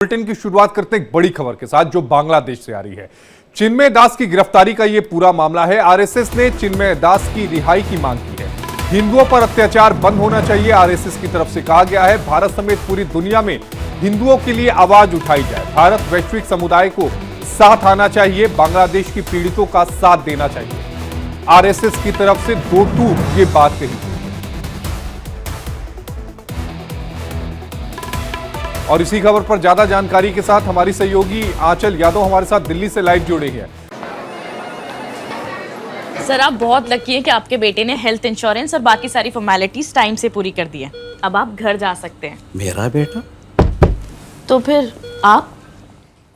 Bulletin की शुरुआत करते हैं एक बड़ी खबर के साथ जो बांग्लादेश से आ रही है। चिन्मय दास की गिरफ्तारी का यह पूरा मामला है। आरएसएस ने चिन्मय दास की रिहाई की मांग की है। हिंदुओं पर अत्याचार बंद होना चाहिए, आरएसएस की तरफ से कहा गया है। भारत समेत पूरी दुनिया में हिंदुओं के लिए आवाज उठाई जाए। भारत वैश्विक समुदाय को साथ आना चाहिए, बांग्लादेश की पीड़ितों का साथ देना चाहिए। आरएसएस की तरफ से दो टूक ये बात कही। और इसी खबर पर ज्यादा जानकारी के साथ हमारी सहयोगी आंचल यादव हमारे साथ दिल्ली से लाइव जुड़े हैं। सर, आप बहुत लकी हैं कि आपके बेटे ने हेल्थ इंश्योरेंस और बाकी सारी फॉर्मेलिटीज टाइम से पूरी कर दी है। अब आप घर जा सकते हैं। मेरा बेटा? तो फिर आप?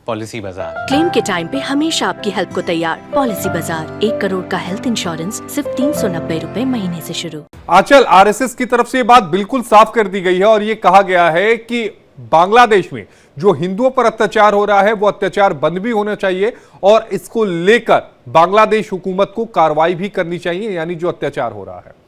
पॉलिसी बाजार। क्लेम के टाइम पे हमेशा आपकी हेल्प को तैयार। पॉलिसी बाजार, 1 करोड़ का हेल्थ इंश्योरेंस सिर्फ 390 रुपए महीने से शुरू। आंचल, आरएसएस की तरफ से ये बात बिल्कुल साफ कर दी गई है और ये कहा गया है कि बांग्लादेश में जो हिंदुओं पर अत्याचार हो रहा है वो अत्याचार बंद भी होना चाहिए और इसको लेकर बांग्लादेश हुकूमत को कार्रवाई भी करनी चाहिए, यानी जो अत्याचार हो रहा है।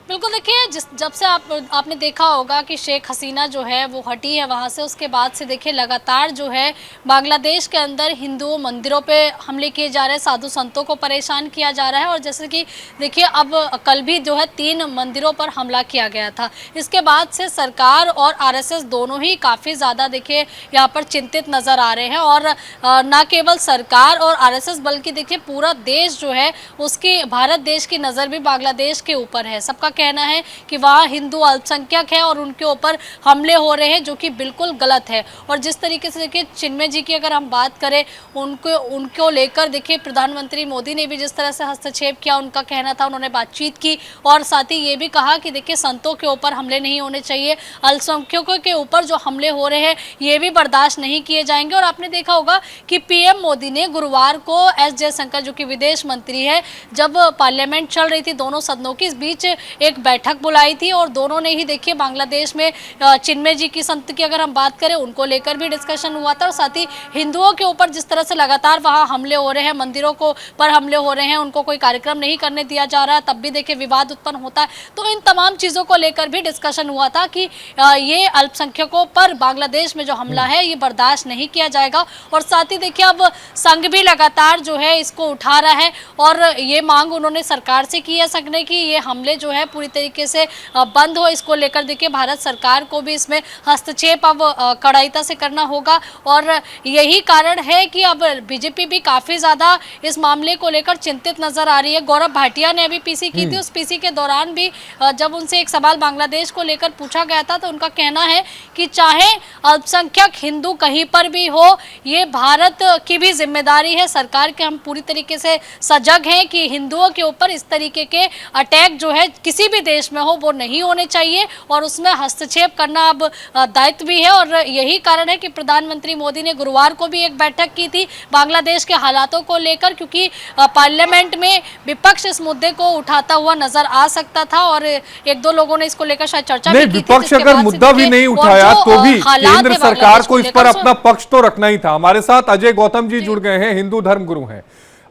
बिल्कुल, देखिए जब से आपने देखा होगा कि शेख हसीना जो है वो हटी है वहाँ से, उसके बाद से देखिए लगातार जो है बांग्लादेश के अंदर हिंदू मंदिरों पे हमले किए जा रहे हैं, साधु संतों को परेशान किया जा रहा है। और जैसे कि देखिए अब कल भी जो है 3 मंदिरों पर हमला किया गया था। इसके बाद से सरकार और आरएसएस दोनों ही काफ़ी ज़्यादा देखिए यहाँ पर चिंतित नज़र आ रहे हैं। और न केवल सरकार और आरएसएस बल्कि देखिए पूरा देश जो है उसकी, भारत देश की नज़र भी बांग्लादेश के ऊपर है। सबका कहना है कि वहाँ हिंदू अल्पसंख्यक है और उनके ऊपर हमले हो रहे हैं, जो कि बिल्कुल गलत है। और जिस तरीके से देखिए चिन्मय जी की अगर हम बात करें, उनको लेकर देखिए प्रधानमंत्री मोदी ने भी जिस तरह से हस्तक्षेप किया, उनका कहना था, उन्होंने बातचीत की और साथ ही ये भी कहा कि देखिए संतों के ऊपर हमले नहीं होने चाहिए, अल्पसंख्यकों के ऊपर जो हमले हो रहे हैं ये भी बर्दाश्त नहीं किए जाएंगे। और आपने देखा होगा कि पीएम मोदी ने गुरुवार को एस जयशंकर जो कि विदेश मंत्री है, जब पार्लियामेंट चल रही थी दोनों सदनों के बीच एक बैठक बुलाई थी और दोनों ने ही देखिए बांग्लादेश में चिन्मय जी की संत की अगर हम बात करें उनको लेकर भी डिस्कशन हुआ था। और साथ ही हिंदुओं के ऊपर जिस तरह से लगातार वहाँ हमले हो रहे हैं, मंदिरों को पर हमले हो रहे हैं, उनको कोई कार्यक्रम नहीं करने दिया जा रहा है, तब भी देखिए विवाद उत्पन्न होता है। तो इन तमाम चीज़ों को लेकर भी डिस्कशन हुआ था कि ये अल्पसंख्यकों पर बांग्लादेश में जो हमला है ये बर्दाश्त नहीं किया जाएगा। और साथ ही देखिए अब संघ भी लगातार जो है इसको उठा रहा है और ये मांग उन्होंने सरकार से की है संघ ने कि ये हमले जो है पूरी तरीके से बंद हो। इसको लेकर देखिए भारत सरकार को भी इसमें हस्तक्षेप अब कड़ाईता से करना होगा। और यही कारण है कि अब बीजेपी भी काफ़ी ज़्यादा इस मामले को लेकर चिंतित नज़र आ रही है। गौरव भाटिया ने अभी पीसी की थी, उस पीसी के दौरान भी जब उनसे एक सवाल बांग्लादेश को लेकर पूछा गया था तो उनका कहना है कि चाहे अल्पसंख्यक हिंदू कहीं पर भी हो, ये भारत की भी जिम्मेदारी है, सरकार के हम पूरी तरीके से सजग हैं कि हिंदुओं के ऊपर इस तरीके के अटैक जो है किसी भी देश में हो वो नहीं होने चाहिए और उसमें हस्तक्षेप करना अब दायित्व भी है। और यही कारण है कि प्रधानमंत्री मोदी ने गुरुवार को भी एक बैठक की थी बांग्लादेश के हालातों को लेकर, क्योंकि पार्लियामेंट में विपक्ष इस मुद्दे को उठाता हुआ नजर आ सकता था और 1-2 लोगों ने इसको लेकर शायद चर्चा भी की थी। विपक्ष अगर मुद्दा भी नहीं उठाया तो भी केंद्र सरकार को इस पर अपना पक्ष तो रखना ही था। हमारे साथ अजय गौतम जी जुड़ गए हैं, हिंदू धर्म गुरु हैं।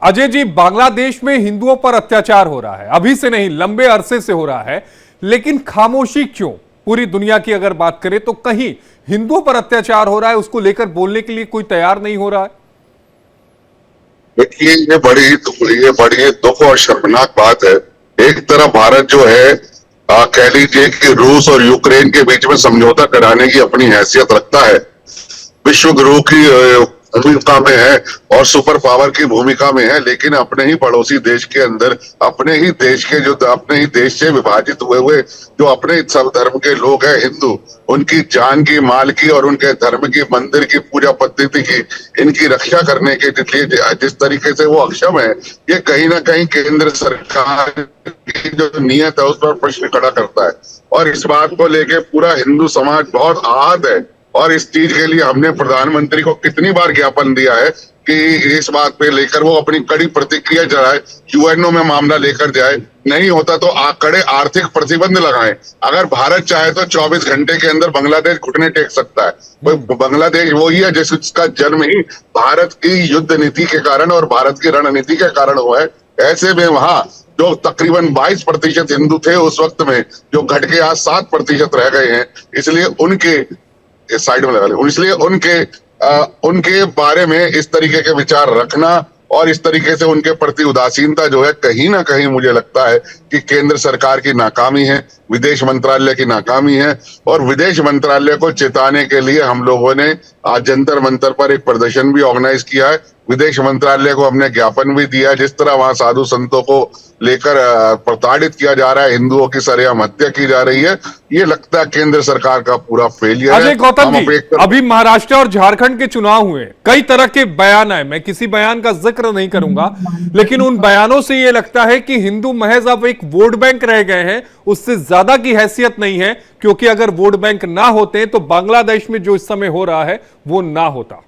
अजय जी, बांग्लादेश में हिंदुओं पर अत्याचार हो रहा है, अभी से नहीं लंबे अरसे से हो रहा है, लेकिन खामोशी क्यों? पूरी दुनिया की अगर बात करें तो कहीं हिंदुओं पर अत्याचार हो रहा है, उसको लेकर बोलने के लिए कोई तैयार नहीं हो रहा है। देखिए ये बड़ी दुख और शर्मनाक बात है। एक तरफ भारत जो है कह लीजिए कि रूस और यूक्रेन के बीच में समझौता कराने की अपनी हैसियत रखता है, विश्व गुरु की भूमिका में है और सुपर पावर की भूमिका में है, लेकिन अपने ही पड़ोसी देश के अंदर अपने ही देश से विभाजित हुए जो अपने सब धर्म के लोग हैं हिंदू, उनकी जान की, माल की और उनके धर्म की, मंदिर की, पूजा पद्धति की, इनकी रक्षा करने के लिए जिस तरीके से वो अक्षम है, ये कहीं ना कहीं केंद्र सरकार की जो नीयत है उस पर प्रश्न खड़ा करता है। और इस बात को लेके पूरा हिंदू समाज बहुत आहत है और इस चीज के लिए हमने प्रधानमंत्री को कितनी बार ज्ञापन दिया है कि इस बात पे लेकर वो अपनी कड़ी प्रतिक्रिया जताए, यूएनओ में मामला लेकर जाए, नहीं होता तो कड़े आर्थिक प्रतिबंध लगाएं। अगर भारत चाहे तो 24 घंटे के अंदर बांग्लादेश घुटने टेक सकता है। बांग्लादेश वही है जिसका जन्म ही भारत की युद्ध नीति के कारण और भारत की रणनीति के कारण हुआ है। ऐसे में वहां जो तकरीबन 22% हिंदू थे उस वक्त में, जो घट के आज 7% रह गए हैं। इसलिए उनके साइड में लगा ले, इसलिए उनके बारे में इस तरीके के विचार रखना और इस तरीके से उनके प्रति उदासीनता जो है, कहीं ना कहीं मुझे लगता है कि केंद्र सरकार की नाकामी है, विदेश मंत्रालय की नाकामी है। और विदेश मंत्रालय को चेताने के लिए हम लोगों ने आज जंतर मंतर पर एक प्रदर्शन भी ऑर्गेनाइज किया है। विदेश मंत्रालय को हमने ज्ञापन भी दिया। जिस तरह वहां साधु संतों को लेकर प्रताड़ित किया जा रहा है, हिंदुओं की सरेआम हत्या की जा रही है, ये लगता है केंद्र सरकार का पूरा फेलियर है। अजय गौतम जी, अभी महाराष्ट्र और झारखंड के चुनाव हुए, कई तरह के बयान आए, मैं किसी बयान का जिक्र नहीं करूंगा, लेकिन उन बयानों से ये लगता है कि हिंदू महज अब एक वोट बैंक रह गए हैं, उससे ज्यादा की हैसियत नहीं है, क्योंकि अगर वोट बैंक ना होते तो बांग्लादेश में जो इस समय हो रहा है वो ना होता।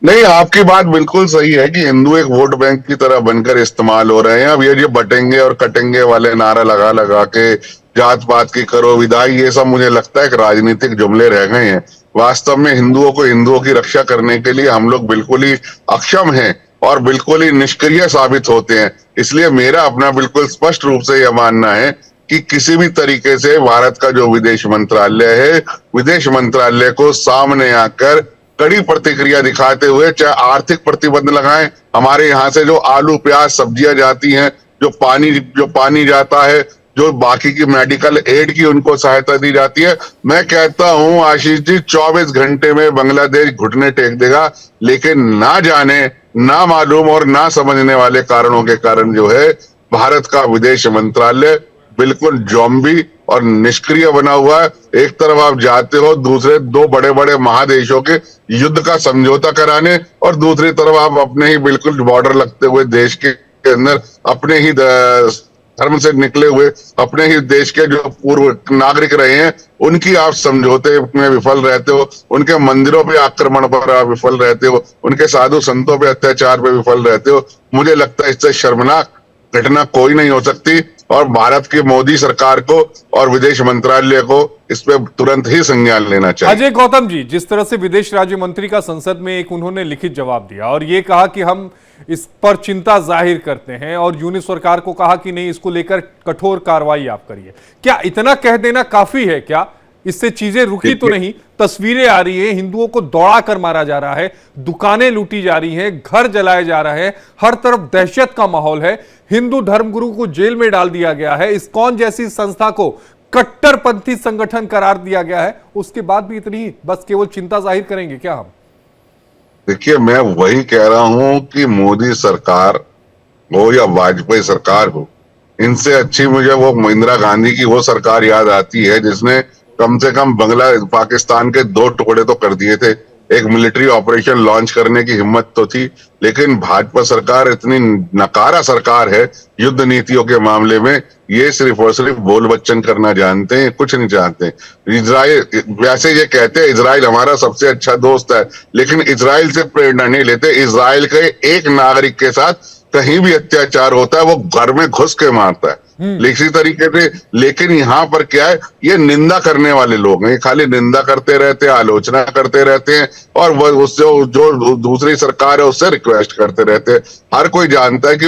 नहीं, आपकी बात बिल्कुल सही है कि हिंदू एक वोट बैंक की तरह बनकर इस्तेमाल हो रहे हैं। अब ये जो बटेंगे और कटेंगे वाले नारा लगा लगा के जात पात की करो विदाई, ये सब मुझे लगता है कि राजनीतिक जुमले रह गए हैं। वास्तव में हिंदुओं की रक्षा करने के लिए हम लोग बिल्कुल ही अक्षम हैं और बिल्कुल ही निष्क्रिय साबित होते हैं। इसलिए मेरा अपना बिल्कुल स्पष्ट रूप से यह मानना है कि किसी भी तरीके से भारत का जो विदेश मंत्रालय है, विदेश मंत्रालय को सामने आकर कड़ी प्रतिक्रिया दिखाते हुए चाहे आर्थिक प्रतिबंध लगाएं। हमारे यहाँ से जो आलू प्याज सब्जियां जाती हैं, जो पानी जाता है, जो बाकी की मेडिकल एड की उनको सहायता दी जाती है, मैं कहता हूं आशीष जी 24 घंटे में बांग्लादेश घुटने टेक देगा। लेकिन ना जाने, ना मालूम और ना समझने वाले कारणों के कारण जो है भारत का विदेश मंत्रालय बिल्कुल ज़ॉम्बी और निष्क्रिय बना हुआ है। एक तरफ आप जाते हो दूसरे दो बड़े बड़े महादेशों के युद्ध का समझौता कराने, और दूसरी तरफ आप अपने ही बिल्कुल बॉर्डर लगते हुए देश के अंदर अपने ही धर्म से निकले हुए अपने ही देश के जो पूर्व नागरिक रहे हैं उनकी आप समझौते में विफल रहते हो, उनके मंदिरों पे आक्रमण पर आप विफल रहते हो, उनके साधु संतों पे अत्याचार पे विफल रहते हो। मुझे लगता है इससे शर्मनाक घटना कोई नहीं हो सकती और भारत की मोदी सरकार को और विदेश मंत्रालय को इस पे तुरंत ही संज्ञान लेना चाहिए। अजय गौतम जी, जिस तरह से विदेश राज्य मंत्री का संसद में एक उन्होंने लिखित जवाब दिया और ये कहा कि हम इस पर चिंता जाहिर करते हैं और यूनिट सरकार को कहा कि नहीं, इसको लेकर कठोर कार्रवाई आप करिए, क्या इतना कह देना काफी है? क्या इससे चीजें रुकी तो नहीं? तस्वीरें आ रही है, हिंदुओं को दौड़ा कर मारा जा रहा है, दुकानें लूटी जा रही हैं, घर जलाए जा रहे हैं, हर तरफ दहशत का माहौल है, हिंदू धर्मगुरु को जेल में डाल दिया गया है, इस्कॉन जैसी संस्था को कट्टरपंथी संगठन करार दिया गया है। उसके बाद भी इतनी बस केवल चिंता जाहिर करेंगे क्या हम? देखिए, मैं वही कह रहा हूं कि मोदी सरकार हो या वाजपेयी सरकार हो, इनसे अच्छी मुझे वो इंदिरा गांधी की वो सरकार याद आती है जिसने कम से कम पाकिस्तान के 2 टुकड़े तो कर दिए थे। एक मिलिट्री ऑपरेशन लॉन्च करने की हिम्मत तो थी, लेकिन भाजपा सरकार इतनी नकारा सरकार है युद्ध नीतियों के मामले में, ये सिर्फ और सिर्फ बोल बच्चन करना जानते हैं, कुछ नहीं जानते। इजराइल, वैसे ये कहते हैं इजराइल हमारा सबसे अच्छा दोस्त है, लेकिन इजराइल से प्रेरणा नहीं लेते। इजराइल के एक नागरिक के साथ कहीं भी अत्याचार होता है वो घर में घुस के मारता है, इसी तरीके से। लेकिन यहाँ पर क्या है, ये निंदा करने वाले लोग हैं, खाली निंदा करते रहते हैं, आलोचना करते रहते हैं और वो उससे जो दूसरी सरकार है उससे रिक्वेस्ट करते रहते हैं। हर कोई जानता है कि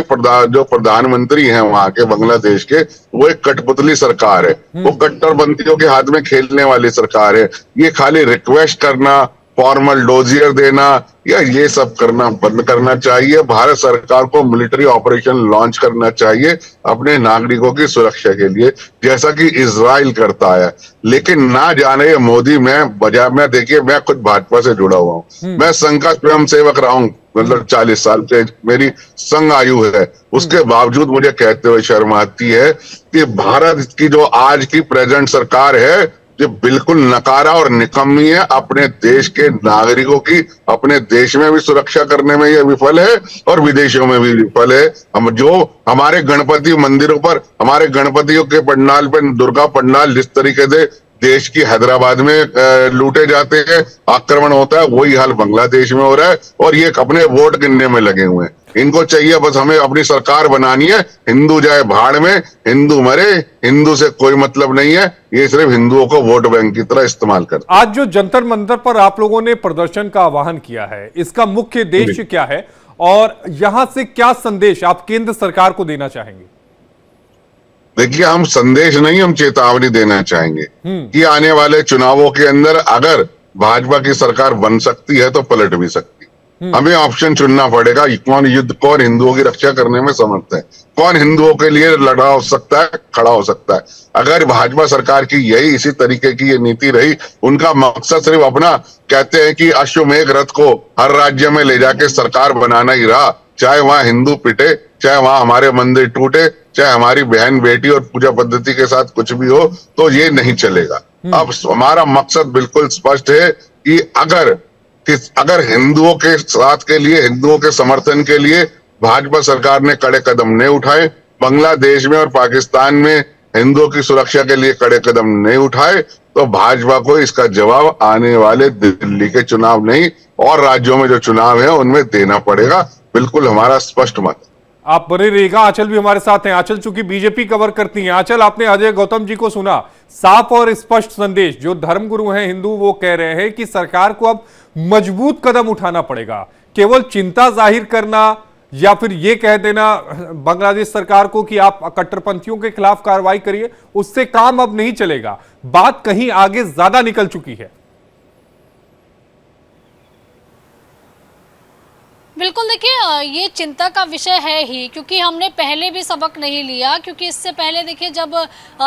जो प्रधानमंत्री हैं वहां के बांग्लादेश के, वो एक कठपुतली सरकार है, वो कट्टरपंथियों के हाथ में खेलने वाली सरकार है। ये खाली रिक्वेस्ट करना, फॉर्मल डोजियर देना या ये सब करना बंद करना चाहिए। भारत सरकार को मिलिट्री ऑपरेशन लॉन्च करना चाहिए अपने नागरिकों की सुरक्षा के लिए, जैसा कि इजराइल करता है। लेकिन ना जाने मोदी, मैं देखिए, मैं खुद भाजपा से जुड़ा हुआ हूँ, मैं संघ का स्वयं सेवक रहा हूँ, मतलब 40 साल से मेरी संघ आयु है। उसके बावजूद मुझे कहते हुए शर्म आती है कि भारत की जो आज की प्रेजेंट सरकार है जो बिल्कुल नकारा और निकम्मी है, अपने देश के नागरिकों की अपने देश में भी सुरक्षा करने में ये विफल है और विदेशों में भी विफल है। हम जो हमारे गणपति मंदिरों पर, हमारे गणपतियों के पंडाल पर, दुर्गा पंडाल जिस तरीके से देश की हैदराबाद में लूटे जाते हैं, आक्रमण होता है, वही हाल बांग्लादेश में हो रहा है और ये अपने वोट गिनने में लगे हुए हैं। इनको चाहिए बस हमें अपनी सरकार बनानी है, हिंदू जाए भाड़ में, हिंदू मरे, हिंदू से कोई मतलब नहीं है, ये सिर्फ हिंदुओं को वोट बैंक की तरह इस्तेमाल करते। आज जो जंतर मंतर पर आप लोगों ने प्रदर्शन का आह्वान किया है, इसका मुख्य उद्देश्य क्या है और यहां से क्या संदेश आप केंद्र सरकार को देना चाहेंगे? देखिए, हम संदेश नहीं, हम चेतावनी देना चाहेंगे कि आने वाले चुनावों के अंदर अगर भाजपा की सरकार बन सकती है तो पलट भी सकती है। हमें ऑप्शन चुनना पड़ेगा, कौन हिंदुओं की रक्षा करने में समर्थ है, कौन हिंदुओं के लिए लड़ा हो सकता है, खड़ा हो सकता है। अगर भाजपा सरकार की यही इसी तरीके की ये नीति रही, उनका मकसद सिर्फ अपना, कहते हैं कि अश्वमेघ रथ को हर राज्य में ले जाके सरकार बनाना ही रहा, चाहे वहां हिंदू पिटे, चाहे वहां हमारे मंदिर टूटे, चाहे हमारी बहन बेटी और पूजा पद्धति के साथ कुछ भी हो, तो ये नहीं चलेगा। अब हमारा मकसद बिल्कुल स्पष्ट है कि अगर हिंदुओं के साथ के लिए, हिंदुओं के समर्थन के लिए भाजपा सरकार ने कड़े कदम नहीं उठाए, बांग्लादेश में और पाकिस्तान में हिंदुओं की सुरक्षा के लिए कड़े कदम नहीं उठाए, तो भाजपा को इसका जवाब आने वाले दिल्ली के चुनाव नहीं और राज्यों में जो चुनाव है उनमें देना पड़ेगा। बिल्कुल हमारा स्पष्ट मत। आप बने रहिएगा। आंचल भी हमारे साथ हैं। आंचल चूंकि बीजेपी कवर करती हैं, आंचल आपने अजय गौतम जी को सुना, साफ और स्पष्ट संदेश जो धर्मगुरु हैं हिंदू वो कह रहे हैं कि सरकार को अब मजबूत कदम उठाना पड़ेगा। केवल चिंता जाहिर करना या फिर ये कह देना बांग्लादेश सरकार को कि आप कट्टरपंथियों के खिलाफ कार्रवाई करिए, उससे काम अब नहीं चलेगा। बात कहीं आगे ज्यादा निकल चुकी है। बिल्कुल, देखिए ये चिंता का विषय है ही, क्योंकि हमने पहले भी सबक नहीं लिया। क्योंकि इससे पहले देखिए जब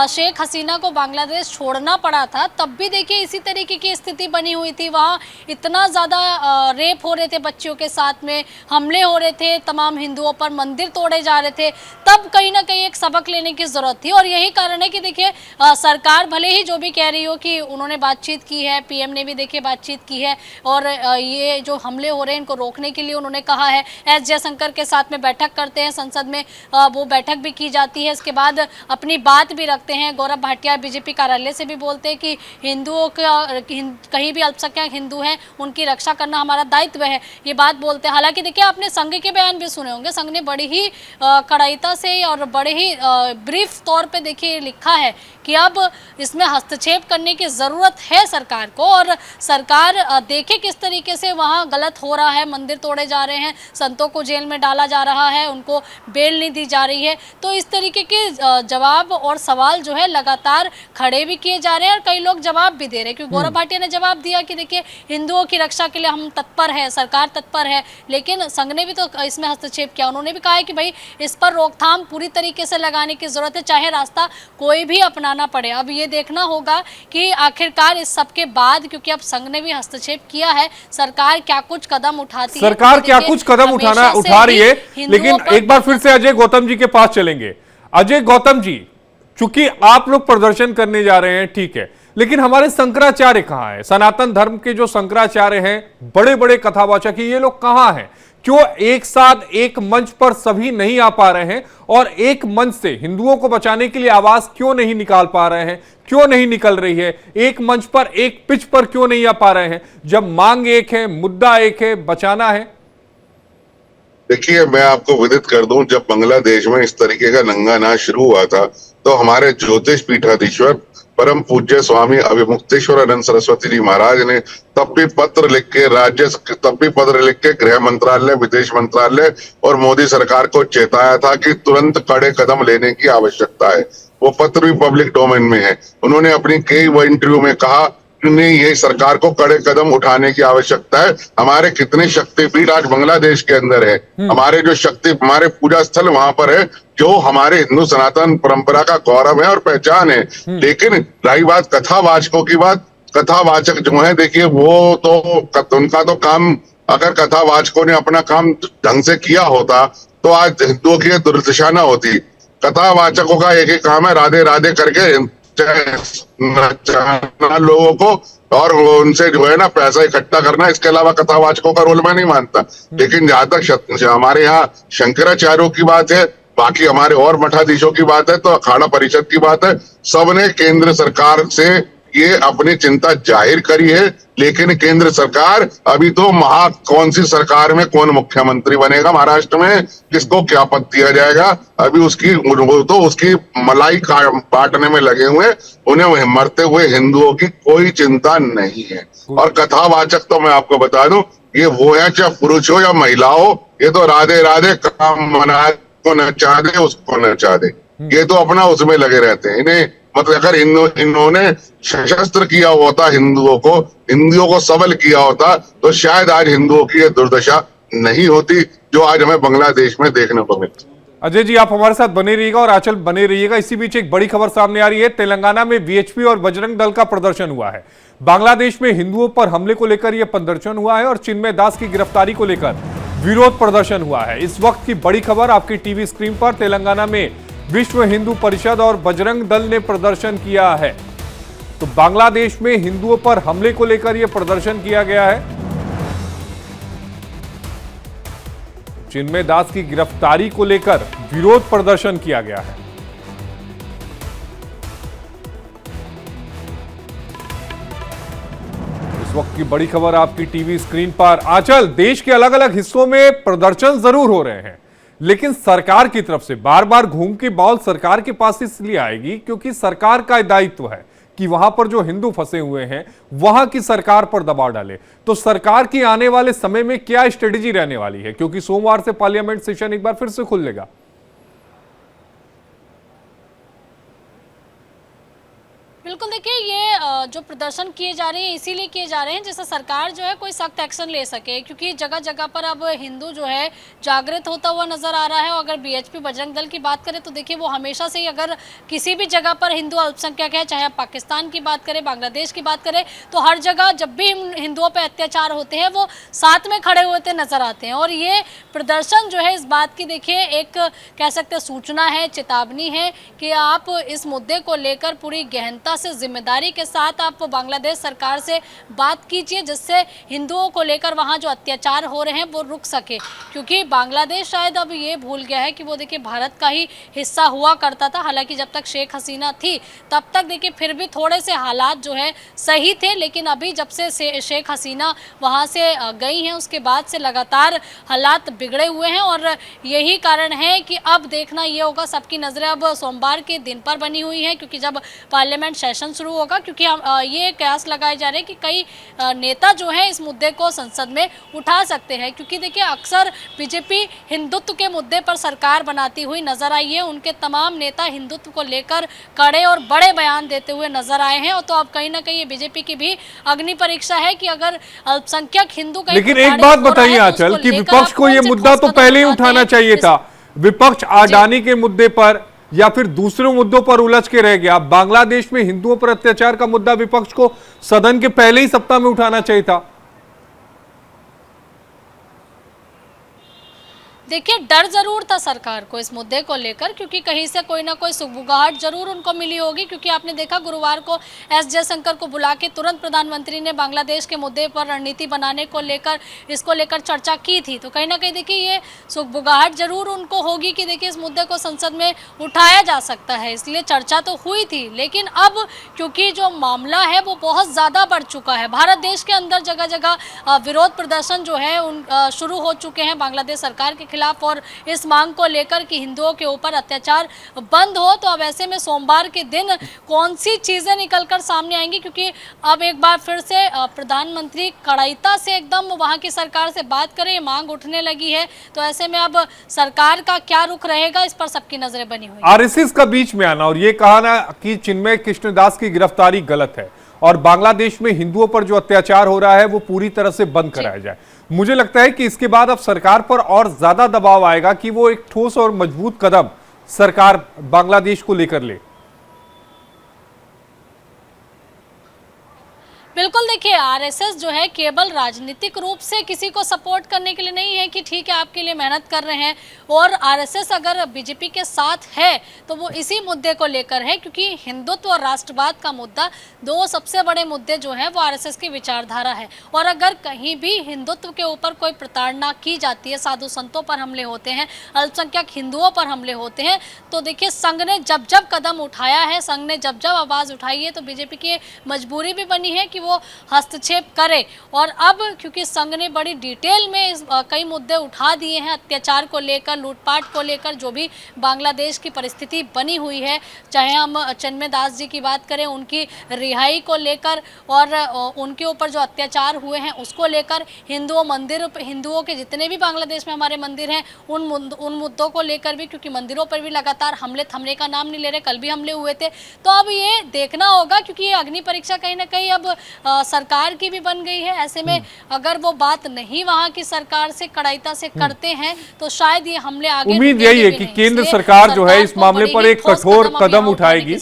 शेख हसीना को बांग्लादेश छोड़ना पड़ा था, तब भी देखिए इसी तरीके की स्थिति बनी हुई थी। वहाँ इतना ज़्यादा रेप हो रहे थे, बच्चियों के साथ में हमले हो रहे थे, तमाम हिंदुओं पर मंदिर तोड़े जा रहे थे। तब कहीं ना कहीं एक सबक लेने की ज़रूरत थी। और यही कारण है कि देखिए सरकार भले ही जो भी कह रही हो कि उन्होंने बातचीत की है, पीएम ने भी देखिए बातचीत की है, और ये जो हमले हो रहे हैं इनको रोकने के लिए उन्होंने कहा है। एस जयशंकर के साथ में बैठक करते हैं संसद में, वो बैठक भी की जाती है। इसके बाद अपनी बात भी रखते हैं। गौरव भाटिया बीजेपी कार्यालय से भी बोलते हैं कि हिंदुओं का कहीं भी अल्पसंख्यक हिंदू हैं उनकी रक्षा करना हमारा दायित्व है, ये बात बोलते हैं। हालांकि देखिए आपने संघ के बयान भी सुने होंगे, संघ ने बड़ी ही कड़ाईता से और बड़े ही ब्रीफ तौर पे देखिए लिखा है कि अब इसमें हस्तक्षेप करने की ज़रूरत है सरकार को, और सरकार देखे किस तरीके से वहाँ गलत हो रहा है, मंदिर तोड़े जा रहे हैं, संतों को जेल में डाला जा रहा है, उनको बेल नहीं दी जा रही है। तो इस तरीके के जवाब और सवाल जो है लगातार खड़े भी किए जा रहे हैं और कई लोग जवाब भी दे रहे हैं। क्योंकि गौरव भाटिया ने जवाब दिया कि देखिए हिंदुओं की रक्षा के लिए हम तत्पर है, सरकार तत्पर है, लेकिन संघ ने भी तो इसमें हस्तक्षेप किया। उन्होंने भी कहा है कि भाई इस पर रोकथाम पूरी तरीके से लगाने की जरूरत है, चाहे रास्ता कोई भी अपनाना पड़े। अब ये देखना होगा कि आखिरकार इस सब के बाद, क्योंकि अब संघ ने भी हस्तक्षेप किया है, सरकार क्या कुछ कदम उठाती है। सरकार क्या कुछ कदम उठा रही है। लेकिन एक बार फिर से अजय गौतम जी के पास चलेंगे। अजय गौतम जी, चूंकि आप लोग प्रदर्शन करने जा रहे हैं, ठीक है, लेकिन हमारे शंकराचार्य कहां है? सनातन धर्म के जो शंकराचार्य हैं, बड़े बड़े कथावाचक, ये लोग कहां हैं? क्यों एक साथ एक मंच पर सभी नहीं आ पा रहे हैं और एक मंच से हिंदुओं को बचाने के लिए आवाज क्यों नहीं निकाल पा रहे हैं? क्यों नहीं निकल रही है? एक मंच पर, एक पिच पर क्यों नहीं आ पा रहे हैं, जब मांग एक है, मुद्दा एक है, बचाना है? देखिए, मैं आपको विदित कर दूं, जब बांग्लादेश में इस तरीके का नंगा नाच शुरू हुआ था, तो हमारे ज्योतिष पीठाधीश्वर परम पूज्य स्वामी अभिमुक्तेश्वर आनंद सरस्वती जी महाराज ने तब भी पत्र लिख के गृह मंत्रालय, विदेश मंत्रालय और मोदी सरकार को चेताया था कि तुरंत कड़े कदम लेने की आवश्यकता है। वो पत्र भी पब्लिक डोमेन में है। उन्होंने अपनी कई इंटरव्यू में कहा नहीं, ये सरकार को कड़े कदम उठाने की आवश्यकता है। हमारे कितने शक्तिपीठ आज बांग्लादेश के अंदर है, हमारे हमारे पूजा स्थल वहां पर है, जो हमारे हिंदू सनातन परंपरा का गौरव है और पहचान है। लेकिन रही बात कथावाचकों की बात, कथावाचक जो है देखिए वो तो उनका तो काम, अगर कथावाचकों ने अपना काम ढंग से किया होता तो आज हिंदुओं की दुर्दशा न होती। कथावाचकों का एक ही काम है राधे राधे करके नचाना लोगों को और उनसे जो है ना पैसा इकट्ठा करना। इसके अलावा कथावाचकों का रोल मैं नहीं मानता। लेकिन जहां तक हमारे यहाँ शंकराचार्यों की बात है, बाकी हमारे और मठाधीशों की बात है, तो अखाड़ा परिषद की बात है, सबने केंद्र सरकार से ये अपनी चिंता जाहिर करी है। लेकिन केंद्र सरकार अभी तो कौन सी सरकार में कौन मुख्यमंत्री बनेगा, महाराष्ट्र में किसको क्या पद दिया जाएगा, अभी उसकी मलाई काटने में लगे हुए। उन्हें मरते हुए हिंदुओं की कोई चिंता नहीं है। और कथावाचक तो मैं आपको बता दूं, ये वो है, चाहे पुरुष हो या महिला हो, ये तो राधे राधे काम मना को नचा दे उसको नचा दे, ये तो अपना उसमें लगे रहते हैं। इन्हें मतलब अगर इन्होंने सशस्त्र किया होता हिंदुओं को सबल किया होता, तो शायद आज हिंदुओं की ये दुर्दशा नहीं होती जो आज हमें बांग्लादेश में देखने को मिलती। अजय जी, आप हमारे साथ बने रहिएगा और आंचल बने रहिएगा। इसी बीच एक बड़ी खबर सामने आ रही है। तेलंगाना में वीएचपी और बजरंग दल का प्रदर्शन हुआ है। बांग्लादेश में हिंदुओं पर हमले को लेकर यह प्रदर्शन हुआ है और चिन्मय दास की गिरफ्तारी को लेकर विरोध प्रदर्शन हुआ है। इस वक्त की बड़ी खबर आपकी टीवी स्क्रीन पर। तेलंगाना में विश्व हिंदू परिषद और बजरंग दल ने प्रदर्शन किया है। तो बांग्लादेश में हिंदुओं पर हमले को लेकर यह प्रदर्शन किया गया है। चिन्मय दास की गिरफ्तारी को लेकर विरोध प्रदर्शन किया गया है। इस वक्त की बड़ी खबर आपकी टीवी स्क्रीन पर। आंचल, देश के अलग अलग हिस्सों में प्रदर्शन जरूर हो रहे हैं, लेकिन सरकार की तरफ से बार बार घूम के बॉल सरकार के पास इसलिए आएगी क्योंकि सरकार का दायित्व है कि वहां पर जो हिंदू फंसे हुए हैं वहां की सरकार पर दबाव डाले। तो सरकार की आने वाले समय में क्या स्ट्रेटेजी रहने वाली है, क्योंकि सोमवार से पार्लियामेंट सेशन एक बार फिर से खुलेगा। बिल्कुल, देखिए ये जो प्रदर्शन किए जा रहे हैं इसीलिए किए जा रहे हैं जिससे सरकार जो है कोई सख्त एक्शन ले सके, क्योंकि जगह जगह पर अब हिंदू जो है जागृत होता हुआ नजर आ रहा है। और अगर बीएचपी बजरंग दल की बात करें तो देखिए वो हमेशा से ही अगर किसी भी जगह पर हिंदू अल्पसंख्यक है, चाहे पाकिस्तान की बात करें, बांग्लादेश की बात करें, तो हर जगह जब भी हिंदुओं पर अत्याचार होते हैं वो साथ में खड़े होते नजर आते हैं। और ये प्रदर्शन जो है इस बात की देखिए एक कह सकते सूचना है, चेतावनी है कि आप इस मुद्दे को लेकर पूरी गहनता से, जिम्मेदारी के साथ आप बांग्लादेश सरकार से बात कीजिए, जिससे हिंदुओं को लेकर वहां जो अत्याचार हो रहे हैं वो रुक सके। क्योंकि बांग्लादेश शायद अब ये भूल गया है कि वो देखिए भारत का ही हिस्सा हुआ करता था। हालांकि जब तक शेख हसीना थी तब तक देखिए फिर भी थोड़े से हालात जो है सही थे, लेकिन अभी जब से शेख हसीना वहां से गई हैं उसके बाद से लगातार हालात बिगड़े हुए हैं। और यही कारण है कि अब देखना ये होगा, सबकी नजरें अब सोमवार के दिन पर बनी हुई हैं, क्योंकि जब पार्लियामेंट सेशन शुरू होगा, क्योंकि ये कयास लगाए जा रहे हैं कि कई नेता जो हैं इस मुद्दे को संसद में उठा सकते हैं। क्योंकि देखिए अक्सर बीजेपी हिंदुत्व के मुद्दे पर सरकार बनाती हुई नजर आई है। उनके तमाम नेता हिंदुत्व को लेकर कड़े और बड़े बयान देते हुए नजर आए हैं। और तो अब कहीं ना कहीं ये बीजेपी की भी अग्नि परीक्षा है कि अगर अल्पसंख्यक हिंदू कहीं, लेकिन एक बात बताइए आंचल कि विपक्ष को ये मुद्दा तो पहले ही उठाना चाहिए था। विपक्ष अडानी के मुद्दे पर या फिर दूसरे मुद्दों पर उलझ के रह गया। बांग्लादेश में हिंदुओं पर अत्याचार का मुद्दा विपक्ष को सदन के पहले ही सप्ताह में उठाना चाहिए था। देखिए डर जरूर था सरकार को इस मुद्दे को लेकर, क्योंकि कहीं से कोई ना कोई सुगबुगाहट जरूर उनको मिली होगी। क्योंकि आपने देखा गुरुवार को एस जयशंकर को बुला के तुरंत प्रधानमंत्री ने बांग्लादेश के मुद्दे पर रणनीति बनाने को लेकर, इसको लेकर चर्चा की थी। तो कहीं ना कहीं देखिए ये सुगबुगाहट जरूर उनको होगी कि देखिए इस मुद्दे को संसद में उठाया जा सकता है, इसलिए चर्चा तो हुई थी। लेकिन अब क्योंकि जो मामला है वो बहुत ज़्यादा बढ़ चुका है, भारत देश के अंदर जगह जगह विरोध प्रदर्शन जो है शुरू हो चुके हैं बांग्लादेश सरकार के खिलाफ, और इस मांग को लेकर कि हिंदुओं के ऊपर अत्याचार बंद हो। तो अब ऐसे में सोमवार के दिन कौन सी चीजें निकलकर सामने आएंगी, क्योंकि अब एक बार फिर से प्रधानमंत्री कड़ाईता से एकदम वहां की सरकार से बात करें, मांग उठने लगी है। तो ऐसे में अब सरकार का क्या रुख रहेगा, इस पर सबकी नजरें बनी हुई। आरएसएस का बीच में आना और ये कहना कि चिन्मय कृष्णदास की गिरफ्तारी गलत है और बांग्लादेश में हिंदुओं पर जो अत्याचार हो रहा है वो पूरी तरह से बंद कराया जाए, मुझे लगता है कि इसके बाद अब सरकार पर और ज्यादा दबाव आएगा कि वो एक ठोस और मजबूत कदम सरकार बांग्लादेश को लेकर ले। बिल्कुल, देखिए आरएसएस जो है केवल राजनीतिक रूप से किसी को सपोर्ट करने के लिए नहीं है कि ठीक है आपके लिए मेहनत कर रहे हैं। और आरएसएस अगर बीजेपी के साथ है तो वो इसी मुद्दे को लेकर है, क्योंकि हिंदुत्व और राष्ट्रवाद का मुद्दा दो सबसे बड़े मुद्दे जो हैं वो आरएसएस की विचारधारा है। और अगर कहीं भी हिंदुत्व के ऊपर कोई प्रताड़ना की जाती है, साधु संतों पर हमले होते हैं, अल्पसंख्यक हिंदुओं पर हमले होते हैं, तो देखिए संघ ने जब जब कदम उठाया है, संघ ने जब जब आवाज़ उठाई है, तो बीजेपी की मजबूरी भी बनी है कि वो हस्तक्षेप करे। और अब क्योंकि संघ ने बड़ी डिटेल में कई मुद्दे उठा दिए हैं, अत्याचार को लेकर, लूटपाट को लेकर, जो भी बांग्लादेश की परिस्थिति बनी हुई है, चाहे हम चिन्मय दास जी की बात करें, उनकी रिहाई को लेकर और उनके ऊपर जो अत्याचार हुए हैं उसको लेकर, हिंदुओं के जितने भी बांग्लादेश में हमारे मंदिर हैं उन मुद्दों को लेकर भी, क्योंकि मंदिरों पर भी लगातार हमले थमने का नाम नहीं ले रहे, कल भी हमले हुए थे। तो अब ये देखना होगा, क्योंकि ये अग्नि परीक्षा कहीं ना कहीं अब सरकार की भी बन गई है। ऐसे में अगर वो बात नहीं वहां की सरकार से कड़ाईता से करते हैं तो शायद ये हमले आगे उम्मीद यही है कि केंद्र सरकार जो है इस मामले पर एक कठोर कदम उठाएगी।